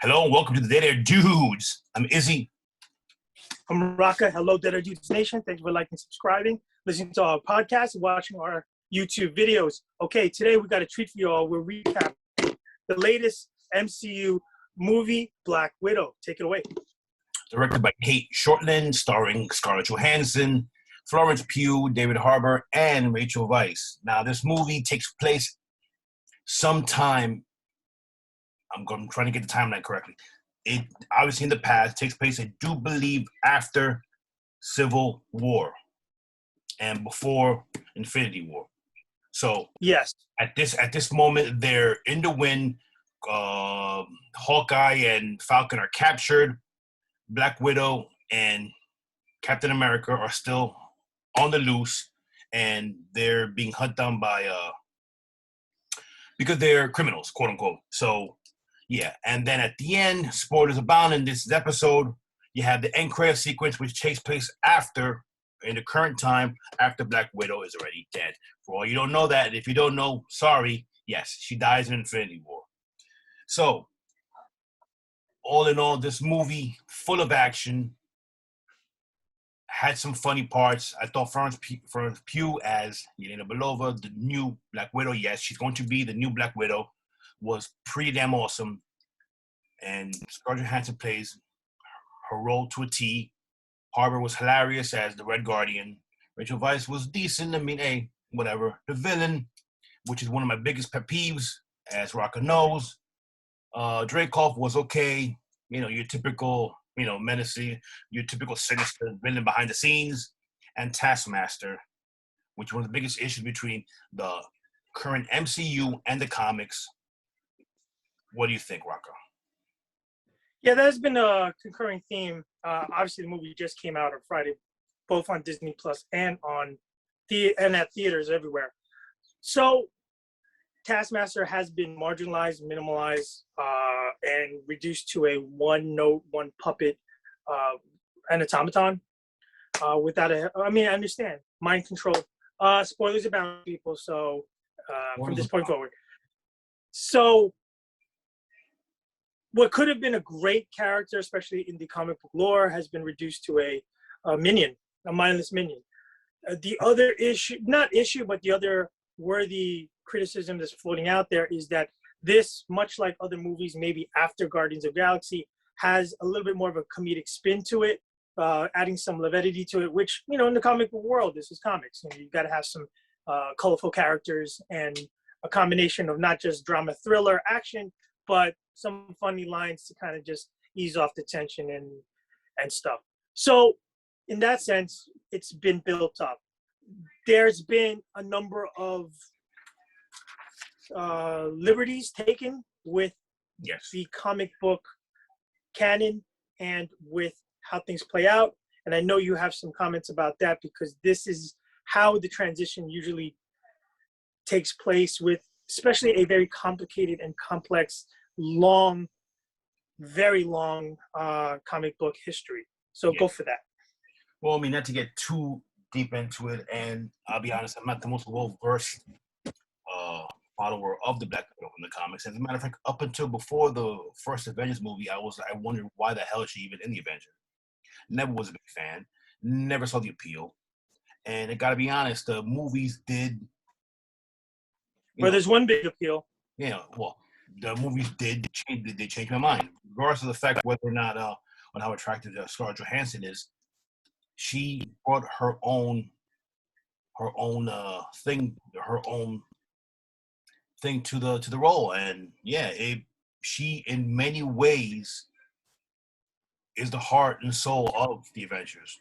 Hello and welcome to the Day There Dudes. I'm Izzy. I'm Raka. Hello, Dead Dudes Nation. Thank you for liking, subscribing, listening to our podcast, and watching our YouTube videos. Okay, today we got a treat for you all. We're recapping the latest MCU movie, Black Widow. Take it away. Directed by Kate Shortland, starring Scarlett Johansson, Florence Pugh, David Harbour, and Rachel Weisz. Now, this movie takes place sometime. I'm trying to get the timeline correctly. It obviously in the past takes place, I do believe, after Civil War and before Infinity War. So yes, at this moment, they're in the wind. Hawkeye and Falcon are captured. Black Widow and Captain America are still on the loose, and they're being hunted down by because they're criminals, quote unquote. So yeah, and then at the end, spoilers abound in this episode, you have the end credit sequence, which takes place in the current time, after Black Widow is already dead. For all you don't know that, if you don't know, sorry, yes, she dies in Infinity War. So, all in all, this movie, full of action, had some funny parts. I thought Florence Pugh as Yelena Belova, the new Black Widow, yes, she's going to be the new Black Widow, was pretty damn awesome. And Scarlett Johansson plays her role to a T. Harbour was hilarious as the Red Guardian. Rachel Weisz was decent. I mean, hey, whatever. The villain, which is one of my biggest pet peeves, as Rocka knows. Dreykov was okay. You know, your typical, menacing, your typical sinister villain behind the scenes. And Taskmaster, which is one of the biggest issues between the current MCU and the comics. What do you think, Rocka? Yeah, that has been a concurring theme. Obviously, the movie just came out on Friday, both on Disney Plus and at theaters everywhere. So, Taskmaster has been marginalized, minimalized, and reduced to a one-note, one-puppet, an automaton. I understand mind control. Spoilers about people. So, from this point forward, so. What could have been a great character, especially in the comic book lore, has been reduced to a minion, a mindless minion. The other but the other worthy criticism that's floating out there is that this, much like other movies, maybe after Guardians of the Galaxy, has a little bit more of a comedic spin to it, adding some levity to it, which, in the comic book world, this is comics. You've got to have some colorful characters and a combination of not just drama, thriller, action, but some funny lines to kind of just ease off the tension and stuff. So in that sense, it's been built up. There's been a number of liberties taken with the comic book canon and with how things play out. And I know you have some comments about that because this is how the transition usually takes place with especially a very complicated and complex, long, very long comic book history. So go for that. Well, I mean, not to get too deep into it, and I'll be honest, I'm not the most well-versed follower of the Black Widow in the comics. As a matter of fact, up until before the first Avengers movie, I wondered why the hell is she even in the Avengers. Never was a big fan. Never saw the appeal. And I gotta be honest, the movies did. There's one big appeal. Well, the movies did change my mind, regardless of the fact whether or not on how attractive Scarlett Johansson is. She brought her own thing to the role, and she in many ways is the heart and soul of the Avengers,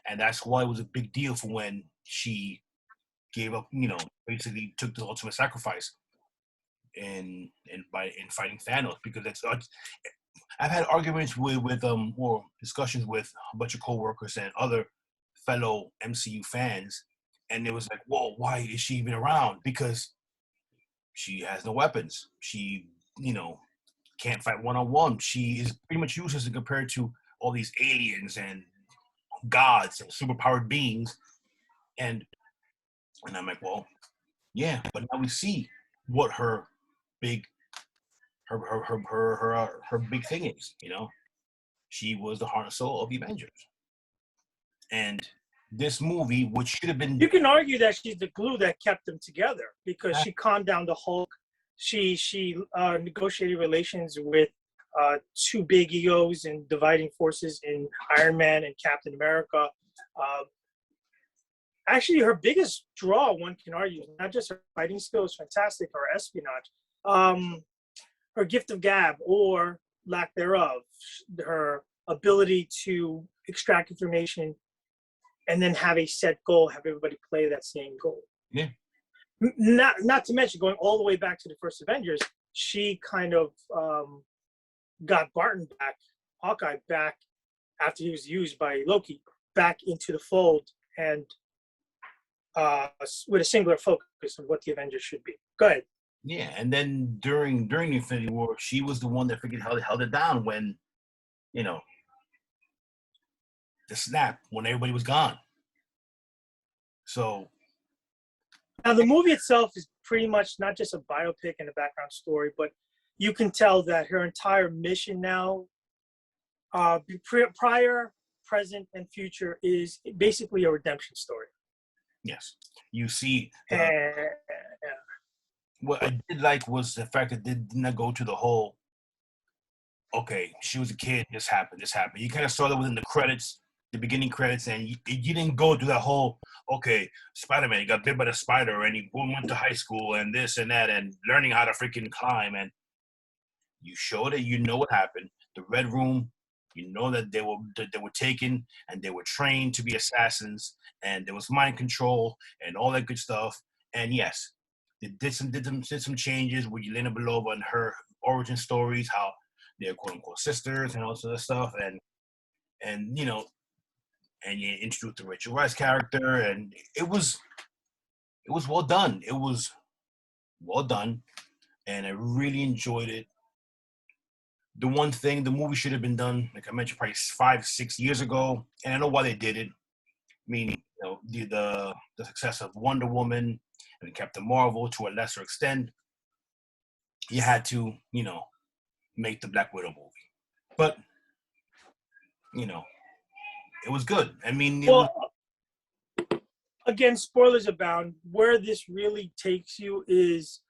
and that's why it was a big deal for when she gave up. Basically took the ultimate sacrifice in fighting Thanos, because I've had arguments with or discussions with a bunch of coworkers and other fellow MCU fans, and it was like, whoa, why is she even around? Because she has no weapons. She, can't fight one-on-one. She is pretty much useless compared to all these aliens and gods and superpowered beings. And I'm like, well, yeah, but now we see what her her big thing is, she was the heart and soul of the Avengers. And this movie, which should have been, You can argue that she's the glue that kept them together because she calmed down the Hulk. She negotiated relations with two big egos and dividing forces in Iron Man and Captain America. Actually, her biggest draw, one can argue, not just her fighting skills, fantastic, or espionage, her gift of gab or lack thereof, her ability to extract information and then have a set goal, have everybody play that same goal. Yeah. Not to mention, going all the way back to the first Avengers, she kind of got Barton back, Hawkeye back, after he was used by Loki, back into the fold and with a singular focus on what the Avengers should be. Go ahead. Yeah, and then during the Infinity War, she was the one that freaking held it down when, the snap, when everybody was gone. So now the movie itself is pretty much not just a biopic and a background story, but you can tell that her entire mission now, prior, present, and future, is basically a redemption story. Yes, you see. What I did like was the fact that they did not go to the whole, okay, she was a kid, this happened. You kind of saw that within the credits, the beginning credits, and you didn't go to that whole, okay, Spider-Man, he got bit by the spider, and he went to high school, and this and that, and learning how to freaking climb, and you showed it, what happened. The Red Room, that they were taken, and they were trained to be assassins, and there was mind control, and all that good stuff, and yes, they did some changes with Yelena Belova and her origin stories, how they're quote unquote sisters and all this other stuff, and you introduced the Rachel Weisz character, and it was well done. It was well done, and I really enjoyed it. The one thing, the movie should have been done, like I mentioned, probably 5-6 years ago, and I know why they did it. Meaning, the success of Wonder Woman and Captain Marvel to a lesser extent, you had to, make the Black Widow movie. But, it was good. I mean, again, spoilers abound. Where this really takes you is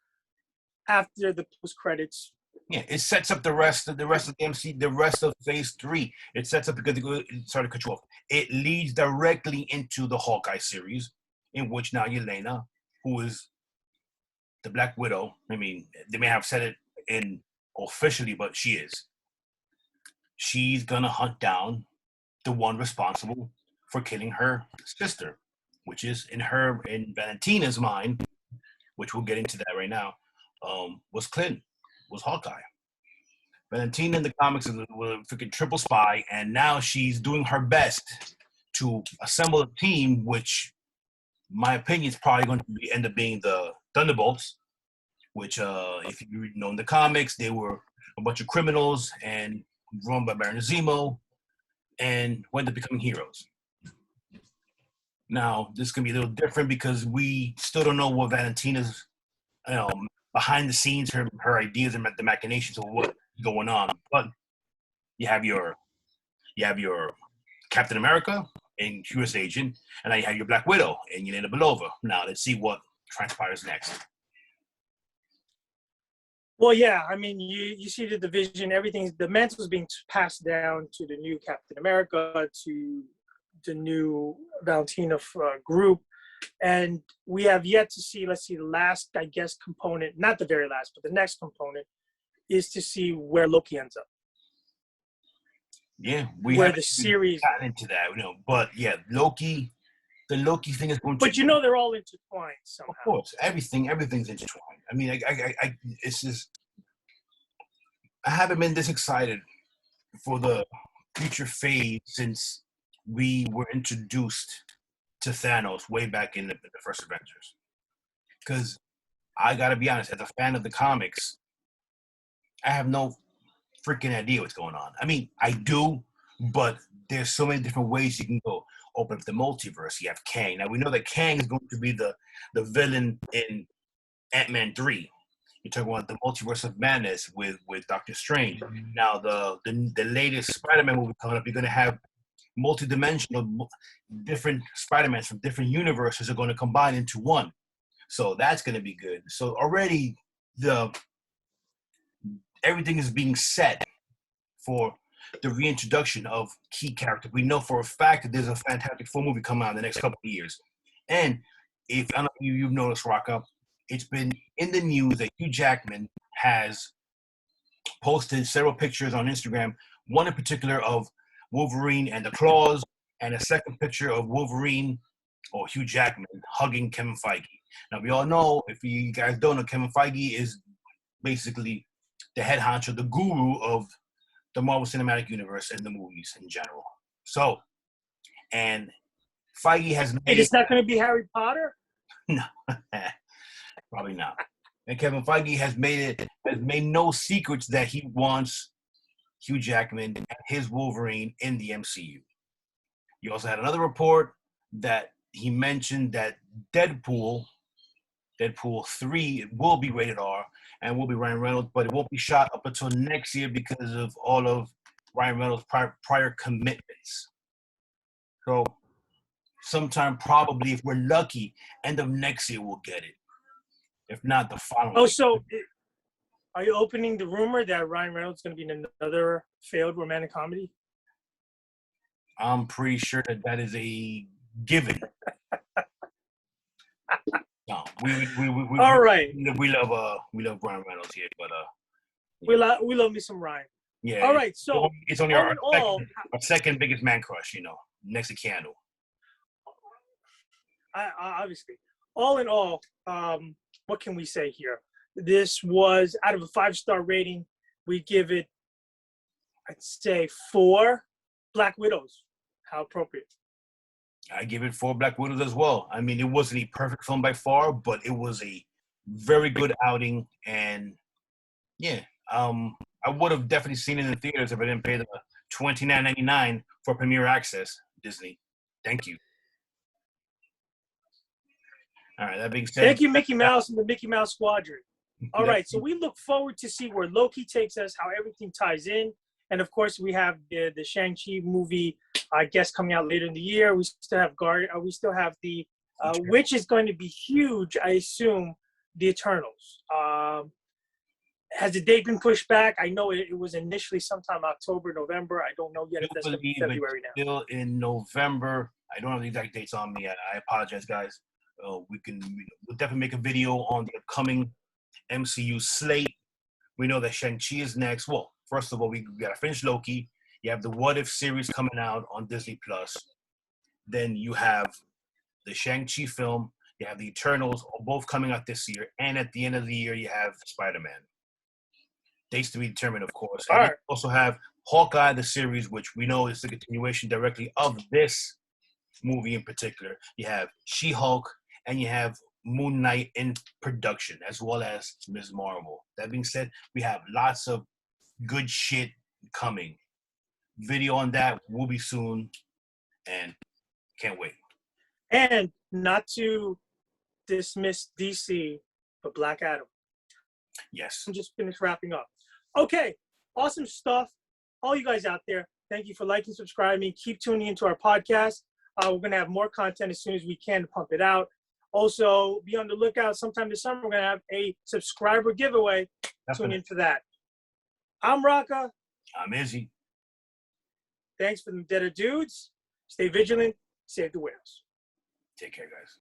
after the post credits. Yeah, it sets up the rest of the MC, the rest of Phase 3. It sets up because sorry to cut you off. It leads directly into the Hawkeye series, in which now Yelena, who is the Black Widow. I mean, they may have said it in officially, but she is. She's gonna hunt down the one responsible for killing her sister, which is in Valentina's mind, which we'll get into that right now, was Clint, was Hawkeye. Valentina in the comics was a freaking triple spy, and now she's doing her best to assemble a team, which, in my opinion, is probably going to end up being the Thunderbolts, which, if you know in the comics, they were a bunch of criminals and run by Baron Zemo, and wound up becoming heroes. Now, this can be a little different because we still don't know what Valentina's, behind the scenes, her ideas and the machinations of what's going on. But you have your Captain America and US Agent, and now you have your Black Widow and Yelena Belova. Now, let's see what transpires next. Well, yeah, I mean, you see the division, the mantle's being passed down to the new Captain America, to the new Valentina group, and we have yet to see, the last, I guess, component, not the very last, but the next component is to see where Loki ends up. Yeah, we where the series gotten into that, but yeah, Loki. The Loki thing is going to. But they're all intertwined somehow. Of course, everything's intertwined. I mean, it's just. I haven't been this excited for the future phase since we were introduced to Thanos way back in the first Avengers. Because I gotta be honest, as a fan of the comics, I have no freaking idea what's going on. I mean, I do, but there's so many different ways you can go. Open up the multiverse. You have Kang. Now we know that Kang is going to be the villain in Ant-Man 3. You're talking about the Multiverse of Madness with Doctor Strange. Now the latest Spider-Man movie coming up, you're going to have multi-dimensional, different Spider-Mans from different universes are going to combine into one. So that's going to be good. So already the everything is being set for the reintroduction of key characters. We know for a fact that there's a Fantastic Four movie coming out in the next couple of years. And if I don't know if you've noticed, Rocka, it's been in the news that Hugh Jackman has posted several pictures on Instagram, one in particular of Wolverine and the claws, and a second picture of Wolverine or Hugh Jackman hugging Kevin Feige. Now, we all know, if you guys don't know, Kevin Feige is basically the head honcho, the guru of the Marvel Cinematic Universe and the movies in general. So, and Feige has made it's not going to be Harry Potter? No, probably not. And Kevin Feige has made no secrets that he wants Hugh Jackman and his Wolverine in the MCU. You also had another report that he mentioned that Deadpool 3 will be rated R and will be Ryan Reynolds, but it won't be shot up until next year because of all of Ryan Reynolds' prior commitments. So sometime probably, if we're lucky, end of next year we'll get it. If not, the following. Oh, so are you opening the rumor that Ryan Reynolds is going to be in another failed romantic comedy? I'm pretty sure that is a given. No, all right. We love Ryan Reynolds here, but we love me some Ryan. Yeah. All right, so it's only our second biggest man crush, next to Keanu. Obviously, all in all, what can we say here? This was, out of a 5-star rating, we give it, I'd say, 4 Black Widows. How appropriate. I give it 4 Black Widows as well. I mean, it wasn't a perfect film by far, but it was a very good outing. And yeah, I would have definitely seen it in the theaters if I didn't pay the $29.99 for premiere access. Disney, thank you. All right, that being said, thank you, Mickey Mouse and the Mickey Mouse Squadron. All right, so we look forward to see where Loki takes us, how everything ties in. And of course, we have the Shang-Chi movie, I guess, coming out later in the year. We still have the which is going to be huge, I assume, the Eternals. Has the date been pushed back? I know it was initially sometime October, November. I don't know yet if that's going to be February now. Still in November. I don't have the exact dates on me. I apologize, guys. We'll definitely make a video on the upcoming MCU slate. We know that Shang-Chi is next. Well, first of all, we got to finish Loki. You have the What If series coming out on Disney+. Then you have the Shang-Chi film. You have the Eternals, both coming out this year. And at the end of the year, you have Spider-Man. Dates to be determined, of course. And you also have Hawkeye, the series, which we know is the continuation directly of this movie in particular. You have She-Hulk, and you have Moon Knight in production, as well as Ms. Marvel. That being said, we have lots of good shit coming. Video on that will be soon, and can't wait. And not to dismiss DC, but Black Adam. Yes. I'm just finished wrapping up. Okay, awesome stuff. All you guys out there, thank you for liking, subscribing. Keep tuning into our podcast. We're going to have more content as soon as we can to pump it out. Also, be on the lookout. Sometime this summer, we're going to have a subscriber giveaway. Tune in for that. I'm Rocka. I'm Izzy. Thanks for the Dead Dudes. Stay vigilant. Save the whales. Take care, guys.